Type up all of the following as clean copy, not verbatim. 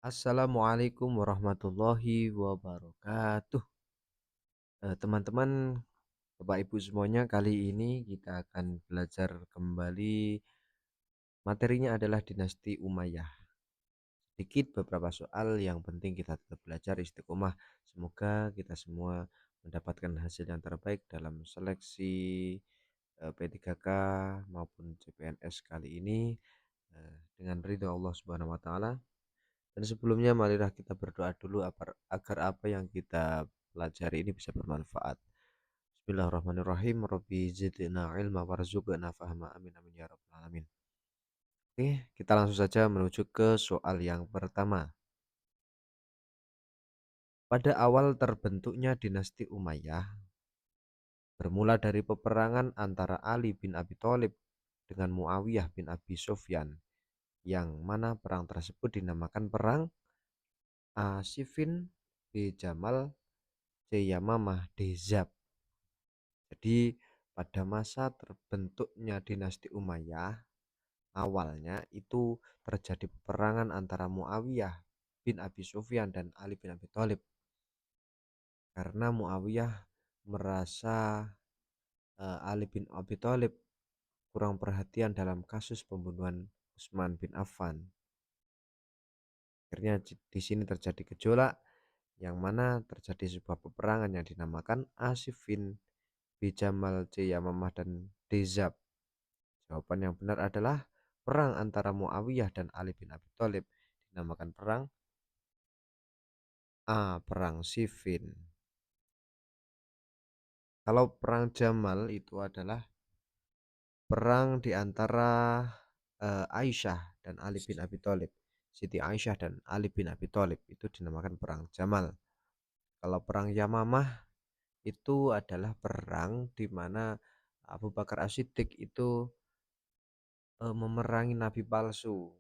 Assalamualaikum warahmatullahi wabarakatuh. Teman-teman, Bapak Ibu semuanya, kali ini kita akan belajar kembali. Materinya adalah dinasti Umayyah. Sedikit beberapa soal yang penting kita tetap belajar istiqomah. Semoga kita semua mendapatkan hasil yang terbaik dalam seleksi P3K maupun CPNS kali ini dengan ridho Allah Subhanahu wa taala. Dan sebelumnya marilah kita berdoa dulu agar apa yang kita pelajari ini bisa bermanfaat. Bismillahirrahmanirrahim. Rabbi zidna ilma warzuqna fahma. Amin amin ya rabbal alamin. Oke, kita langsung saja menuju ke soal yang pertama. Pada awal terbentuknya dinasti Umayyah bermula dari peperangan antara Ali bin Abi Thalib dengan Muawiyah bin Abi Sufyan, yang mana perang tersebut dinamakan perang Asifin B Jamal C Yamamah D Zab. Jadi pada masa terbentuknya dinasti Umayyah, awalnya itu terjadi peperangan antara Muawiyah bin Abi Sufyan dan Ali bin Abi Thalib. Karena Muawiyah merasa Ali bin Abi Thalib kurang perhatian dalam kasus pembunuhan Utsman bin Affan. Akhirnya di sini terjadi gejolak yang mana terjadi sebuah peperangan yang dinamakan Asifin Bijamal C Yamamah dan Dezab. Jawaban yang benar adalah perang antara Muawiyah dan Ali bin Abi Thalib dinamakan perang Perang Siffin. Kalau perang Jamal itu adalah perang di antara Aisyah dan Ali bin Abi Thalib. Siti Aisyah dan Ali bin Abi Thalib itu dinamakan perang Jamal. Kalau perang Yamamah itu adalah perang di mana Abu Bakar As-Siddiq itu memerangi nabi palsu,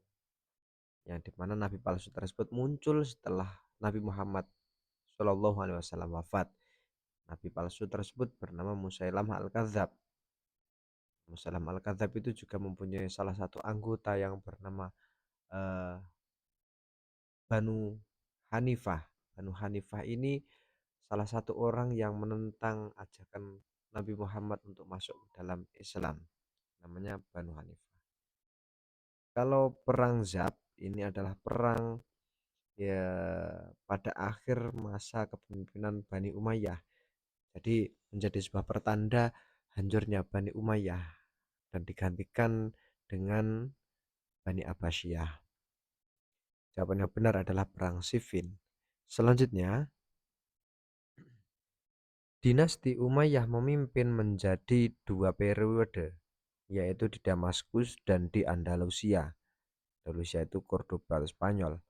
yang dimana nabi palsu tersebut muncul setelah Nabi Muhammad Shallallahu Alaihi Wasallam wafat. Nabi palsu tersebut bernama Musailamah Al-Kadzab. Musailamah Al-Kadzab itu juga mempunyai salah satu anggota yang bernama uh, Banu Hanifah. Banu Hanifah ini salah satu orang yang menentang ajakan Nabi Muhammad untuk masuk dalam Islam. Namanya Banu Hanifah. Kalau perang Zab ini adalah perang ya pada akhir masa kepemimpinan Bani Umayyah. Jadi menjadi sebuah pertanda hancurnya Bani Umayyah dan digantikan dengan Bani Abbasiyah. Jawaban yang benar adalah perang Siffin. Selanjutnya, dinasti Umayyah memimpin menjadi dua periode, yaitu di Damaskus dan di Andalusia. Andalusia itu Cordoba Spanyol.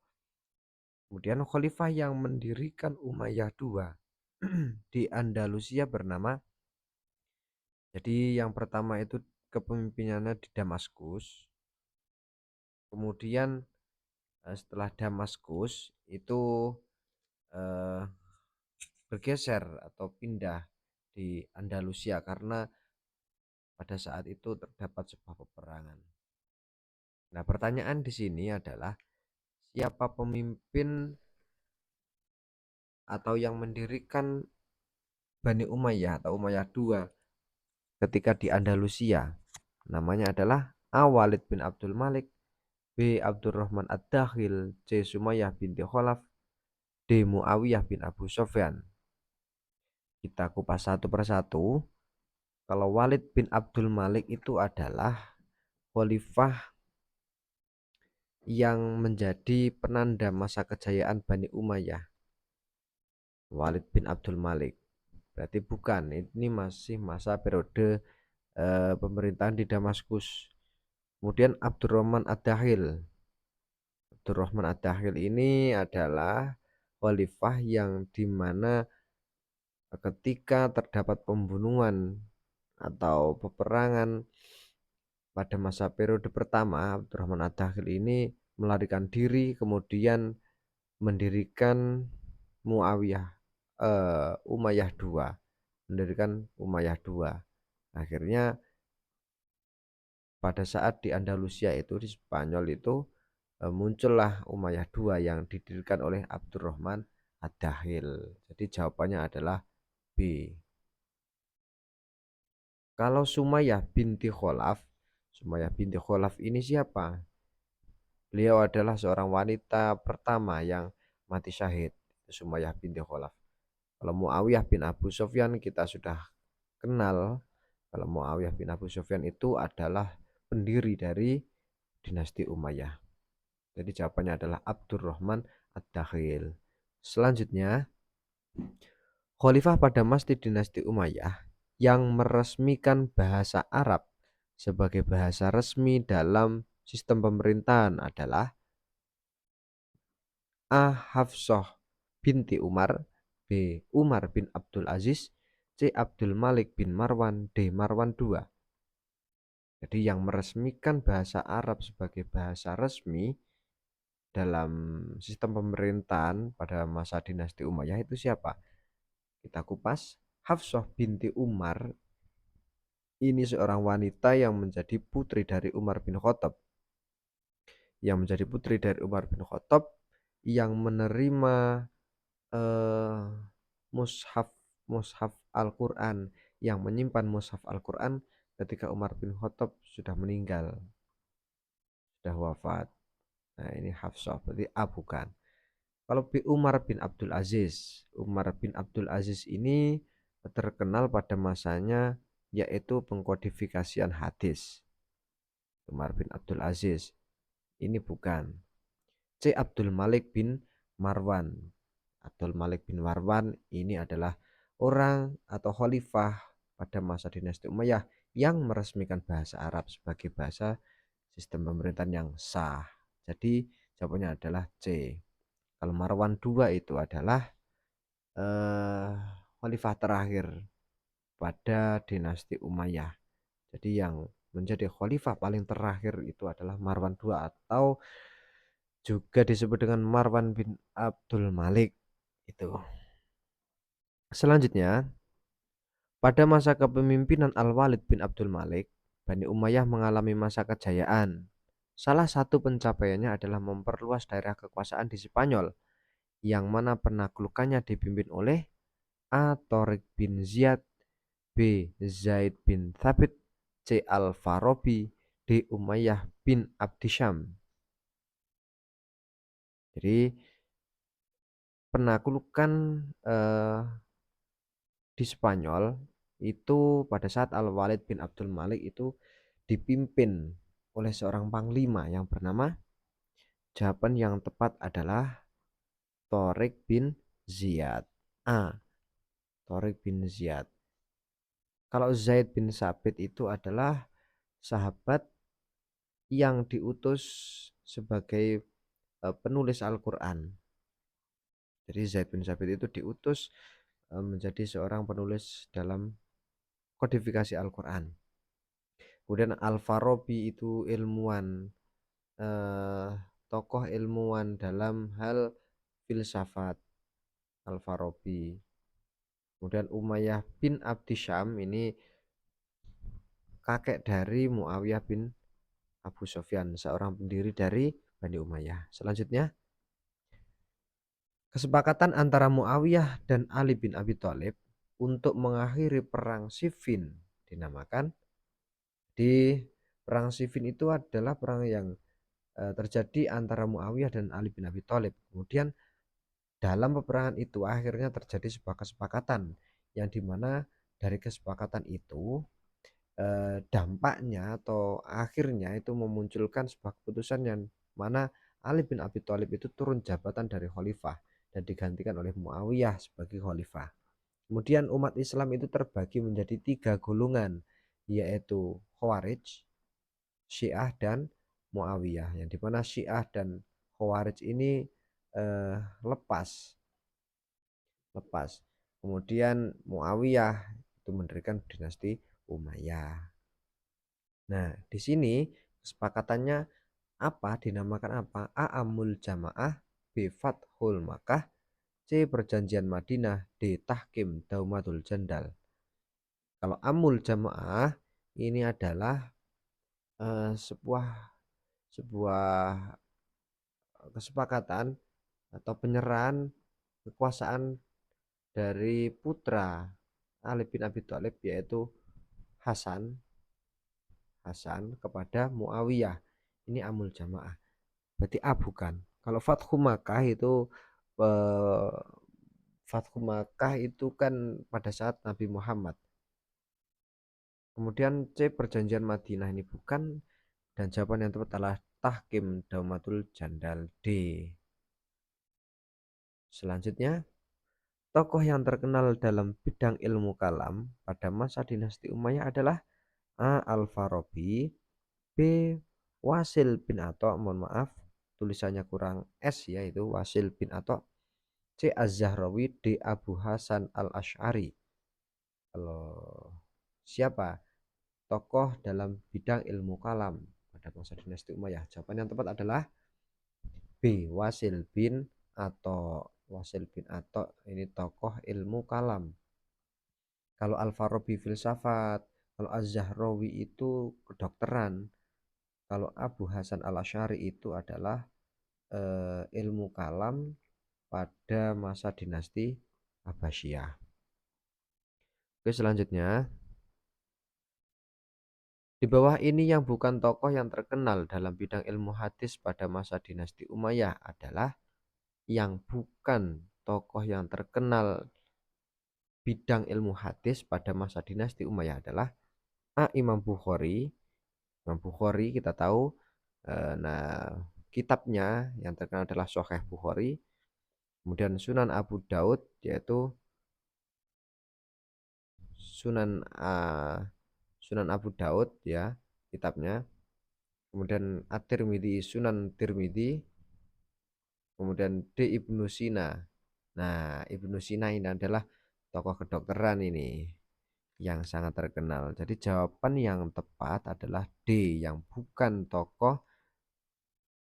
Kemudian khalifah yang mendirikan Umayyah II di Andalusia bernama, jadi yang pertama itu kepemimpinannya di Damaskus. Kemudian setelah Damaskus itu eh, bergeser atau pindah di Andalusia karena pada saat itu terdapat sebuah peperangan. Nah, pertanyaan di sini adalah siapa pemimpin atau yang mendirikan Bani Umayyah atau Umayyah II ketika di Andalusia? Namanya adalah A. Walid bin Abdul Malik, B. Abdurrahman Ad-Dakhil, C. Sumayyah binti Khalaf, D. Muawiyah bin Abu Sufyan. Kita kupas satu persatu. Kalau Walid bin Abdul Malik itu adalah khalifah yang menjadi penanda masa kejayaan Bani Umayyah. Walid bin Abdul Malik. Berarti bukan, ini masih masa periode pemerintahan di Damaskus. Kemudian Abdurrahman Ad-Dakhil. Abdurrahman Ad-Dakhil ini adalah khalifah yang dimana ketika terdapat pembunuhan atau peperangan pada masa periode pertama, Abdurrahman Ad-Dakhil ini melarikan diri kemudian mendirikan Muawiyah Umayyah II, mendirikan Umayyah II. Akhirnya pada saat di Andalusia itu di Spanyol itu muncullah Umayyah II yang didirikan oleh Abdurrahman Ad-Dakhil. Jadi jawabannya adalah B. Kalau Sumayyah binti Khalaf ini siapa? Beliau adalah seorang wanita pertama yang mati syahid, Sumayyah binti Khalaf. Kalau Muawiyah bin Abu Sufyan kita sudah kenal. Kalau Muawiyah bin Abu Sufyan itu adalah pendiri dari dinasti Umayyah. Jadi jawabannya adalah Abdurrahman Ad-Dakhil. Selanjutnya, khalifah pada masa dinasti Umayyah yang meresmikan bahasa Arab sebagai bahasa resmi dalam sistem pemerintahan adalah A. Hafsah binti Umar, B. Umar bin Abdul Aziz, C. Abdul Malik bin Marwan, D. Marwan II. Jadi yang meresmikan bahasa Arab sebagai bahasa resmi dalam sistem pemerintahan pada masa dinasti Umayyah itu siapa? Kita kupas. Hafsah binti Umar ini seorang wanita yang menjadi putri dari Umar bin Khattab. Yang menjadi putri dari Umar bin Khattab yang menerima eh, mushaf mushaf Al-Quran, yang menyimpan mushaf Al-Quran ketika Umar bin Khattab sudah meninggal, sudah wafat. Nah ini Hafsah, berarti A bukan. Kalau B. Umar bin Abdul Aziz. Umar bin Abdul Aziz ini terkenal pada masanya yaitu pengkodifikasian hadis. Umar bin Abdul Aziz ini bukan. C. Abdul Malik bin Marwan. Abdul Malik bin Marwan ini adalah orang atau khalifah pada masa dinasti Umayyah yang meresmikan bahasa Arab sebagai bahasa sistem pemerintahan yang sah. Jadi jawabannya adalah C. Kalau Marwan II itu adalah eh, khalifah terakhir pada dinasti Umayyah. Jadi yang menjadi khalifah paling terakhir itu adalah Marwan II atau juga disebut dengan Marwan bin Abdul Malik itu. Selanjutnya, pada masa kepemimpinan Al-Walid bin Abdul Malik, Bani Umayyah mengalami masa kejayaan. Salah satu pencapaiannya adalah memperluas daerah kekuasaan di Spanyol, yang mana penaklukannya dipimpin oleh A. Tariq bin Ziyad, B. Zaid bin Thabit, C. Al-Farabi, D. Umayyah bin Abdisham. Jadi penaklukan di Spanyol itu pada saat Al-Walid bin Abdul Malik itu dipimpin oleh seorang panglima yang bernama, jawaban yang tepat adalah Tariq bin Ziyad. A. Tariq bin Ziyad. Kalau Zaid bin Sabit itu adalah sahabat yang diutus sebagai penulis Al-Quran. Jadi Zaid bin Sabit itu diutus menjadi seorang penulis dalam kodifikasi Al-Quran. Kemudian Al-Farabi itu ilmuwan, eh, tokoh ilmuwan dalam hal filsafat, Al-Farabi. Kemudian Umayyah bin Abdisham ini kakek dari Muawiyah bin Abu Sufyan, seorang pendiri dari Bani Umayyah. Selanjutnya, kesepakatan antara Muawiyah dan Ali bin Abi Thalib untuk mengakhiri perang Siffin dinamakan. Di perang Siffin itu adalah perang yang terjadi antara Muawiyah dan Ali bin Abi Thalib. Kemudian dalam peperangan itu akhirnya terjadi sebuah kesepakatan yang dimana dari kesepakatan itu dampaknya atau akhirnya itu memunculkan sebuah keputusan yang mana Ali bin Abi Thalib itu turun jabatan dari khalifah dan digantikan oleh Muawiyah sebagai khalifah. Kemudian umat Islam itu terbagi menjadi 3 golongan, yaitu Khawarij, Syiah, dan Muawiyah. Yang dimana Syiah dan Khawarij ini eh, lepas. Kemudian Muawiyah itu mendirikan dinasti Umayyah. Nah, di sini kesepakatannya apa? Dinamakan apa? A. Amul Jamaah, B. Fathul Makkah, C. Perjanjian Madinah, D. Tahkim Daumatul Jandal. Kalau Amul Jamaah ini adalah sebuah sebuah kesepakatan atau penyerahan kekuasaan dari putra Ali bin Abi Thalib yaitu Hasan Hasan kepada Muawiyah. Ini amul jamaah. Berarti A bukan. Kalau Fathu Makkah itu eh, Fathu Makkah itu kan pada saat Nabi Muhammad. Kemudian C perjanjian Madinah ini bukan, dan jawaban yang tepat adalah Tahkim Daumatul Jandal D. Selanjutnya, tokoh yang terkenal dalam bidang ilmu kalam pada masa dinasti Umayyah adalah A. Al-Farabi, B. Wasil bin Atha, mohon maaf tulisannya kurang S ya, itu Wasil bin Atha. C. Az-Zahrawi, D. Abu Hasan Al-Asy'ari. Kalau siapa tokoh dalam bidang ilmu kalam pada masa dinasti Umayyah? Jawaban yang tepat adalah B. Wasil bin Atha. Wasil bin Atha ini tokoh ilmu kalam. Kalau Al-Farabi filsafat, kalau Az-Zahrawi itu kedokteran, kalau Abu Hasan Al-Asy'ari itu adalah ilmu kalam pada masa dinasti Abbasiyah. Oke, selanjutnya di bawah ini yang bukan tokoh yang terkenal dalam bidang ilmu hadis pada masa dinasti Umayyah adalah yang bukan tokoh yang terkenal bidang ilmu hadis pada masa dinasti Umayyah adalah A. Imam Bukhari. Imam Bukhari kita tahu, nah kitabnya yang terkenal adalah Sahih Bukhari. Kemudian Sunan Abu Daud yaitu Sunan Sunan Abu Daud ya kitabnya. Kemudian At-Tirmidzi, Sunan Tirmidzi. Kemudian D. Ibnu Sina. Nah, Ibnu Sina ini adalah tokoh kedokteran ini yang sangat terkenal. Jadi jawaban yang tepat adalah D, yang bukan tokoh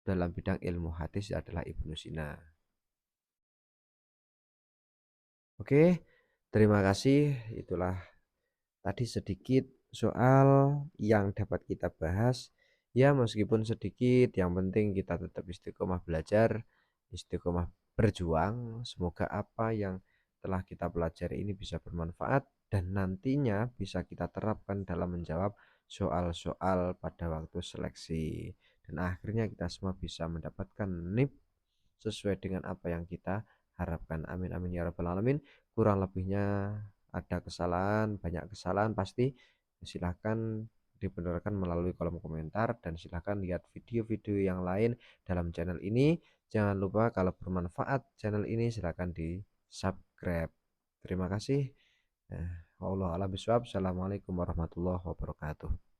dalam bidang ilmu hadis adalah Ibnu Sina. Oke, terima kasih. Itulah tadi sedikit soal yang dapat kita bahas. Ya, meskipun sedikit, yang penting kita tetap istiqomah belajar, istiqomah berjuang. Semoga apa yang telah kita pelajari ini bisa bermanfaat dan nantinya bisa kita terapkan dalam menjawab soal-soal pada waktu seleksi. Dan akhirnya kita semua bisa mendapatkan NIP sesuai dengan apa yang kita harapkan. Amin amin ya rabbal alamin. Kurang lebihnya ada kesalahan, banyak kesalahan pasti, silahkan dibenarkan melalui kolom komentar dan silahkan lihat video-video yang lain dalam channel ini. Jangan lupa kalau bermanfaat channel ini silahkan di subscribe. Terima kasih. Allah alam biswab. Assalamualaikum warahmatullahi wabarakatuh.